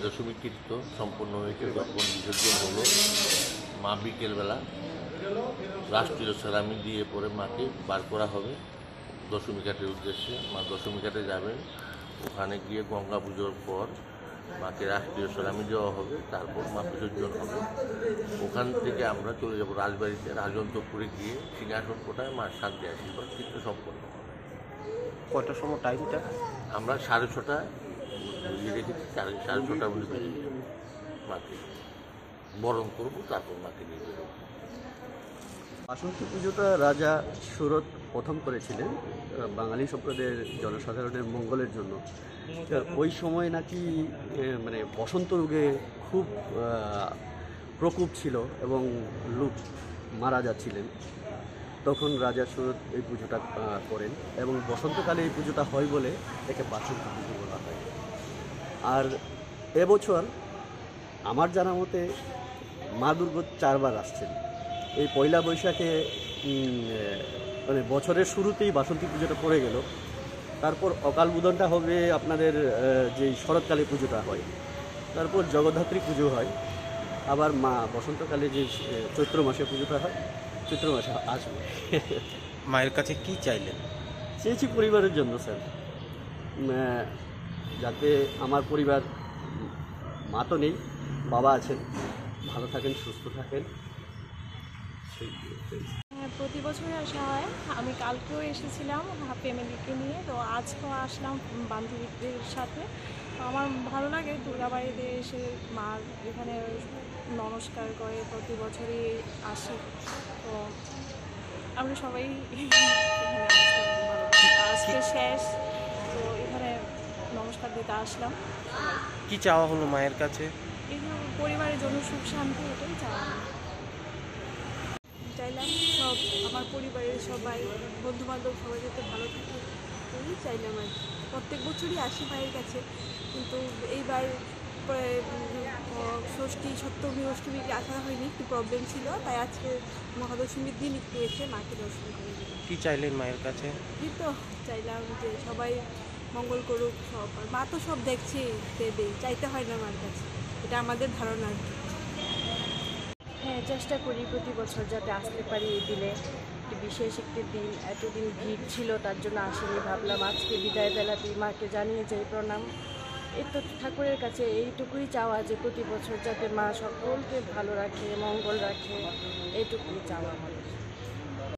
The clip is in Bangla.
দশমী কীর্ত সম্পন্ন হয়েছে। তখন বিসর্জন হলো। মা বিকেলবেলা রাষ্ট্রীয় সেরামি দিয়ে পরে মাকে বার করা হবে দশমী ঘাটের উদ্দেশ্যে। মা দশমী ঘাটে যাবেন, ওখানে গিয়ে গঙ্গা পুজোর পর মাকে রাষ্ট্রীয় সেরামি দেওয়া হবে, তারপর মা বিসর্জন হবে। ওখান থেকে আমরা চলে যাব রাজবাড়িতে, রাজন্তপুরে গিয়ে সিংহাসন কোটায় মার শান্তি আশীর্বাদ কীর্ত সম্পন্ন হবে। কটার সময় টাইমটা? আমরা 6:30 রেখেছি, 6:30 মধ্যে বেরিয়ে যাব। মাকে বরণ করবো, তারপর মাকে নিয়ে বেরোবো। বাসন্তী পুজোটা রাজা সুরত প্রথম করেছিলেন বাঙালি সম্প্রদায়ের জনসাধারণের মঙ্গলের জন্য। ওই সময় নাকি মানে বসন্ত রোগে খুব প্রকোপ ছিল এবং লোক মারা যাচ্ছিলেন। তখন রাজা সুরত এই পুজোটা করেন এবং বসন্তকালে এই পুজোটা হয় বলে একে বাসন্তী পুজো বলা হয়। আর এবছর আমার জানা মতে মা দুর্গা 4 বার আসছেন। এই পয়লা বৈশাখে মানে বছরের শুরুতেই বাসন্তী পুজোটা পড়ে গেল। তারপর অকাল বোধনটা হবে আপনাদের যেই শরৎকালে পুজোটা হয়, তারপর জগদ্ধাত্রী পুজো হয়, আবার মা বসন্তকালে যে চৈত্র মাসে পুজোটা হয়, চৈত্র মাসে আসবে। মায়ের কাছে কি চাইলেন? চেয়েছি পরিবারের জন্য স্যার, যাতে আমার পরিবার, মা তো নেই, বাবা আছেন, ভালো থাকেন, সুস্থ থাকেন। প্রতি বছরই আসা হয়। আমি কালকেও এসেছিলাম ফ্যামিলিকে নিয়ে, তো আজকেও আসলাম বান্ধবীদের সাথে। আমার ভালো লাগে দুর্গাবাড়িতে এসে মার এখানে নমস্কার করে প্রতি বছরই আসি। তো আমরা সবাই আজকে শেষ, তো এখানে নমস্কার দিতে আসলাম। কি চাওয়া হলো মায়ের কাছে? এই পরিবারের জন্য সুখ শান্তি, এটাই চাওয়া। চাইলাম সব আমার পরিবারের সবাই, বন্ধুবান্ধব সবাই যাতে ভালো থাকে, এই চাইলাম আর কি। প্রত্যেক বছরই আসি মায়ের কাছে, কিন্তু এইবার ষষ্ঠী সপ্তমী অষ্টমীকে আসা হয়নি, একটু প্রবলেম ছিল, তাই আজকে মহাদশমীর দিন একটু এসে মাকে দর্শন করে দিলাম। কি চাইলেন মায়ের কাছে? এই তো চাইলাম যে সবাই মঙ্গল করুক, সব। আর মা তো সব দেখছে, দেবে, চাইতে হয় না মার কাছে, এটা আমাদের ধারণা আর কি। হ্যাঁ, চেষ্টা করি প্রতি বছর যাতে আসতে পারি এই দিনে। একটি বিশেষ একটি দিন, এতদিন ভিড় ছিল তার জন্য আসেনি, ভাবলাম আজকে বিদায় বেলাতেই মাকে জানিয়ে যাই প্রণাম। এই তো ঠাকুরের কাছে এইটুকুই চাওয়া যে প্রতি বছর যাতে মা সকলকে ভালো রাখে, মঙ্গল রাখে, এইটুকুই চাওয়া আমাদের।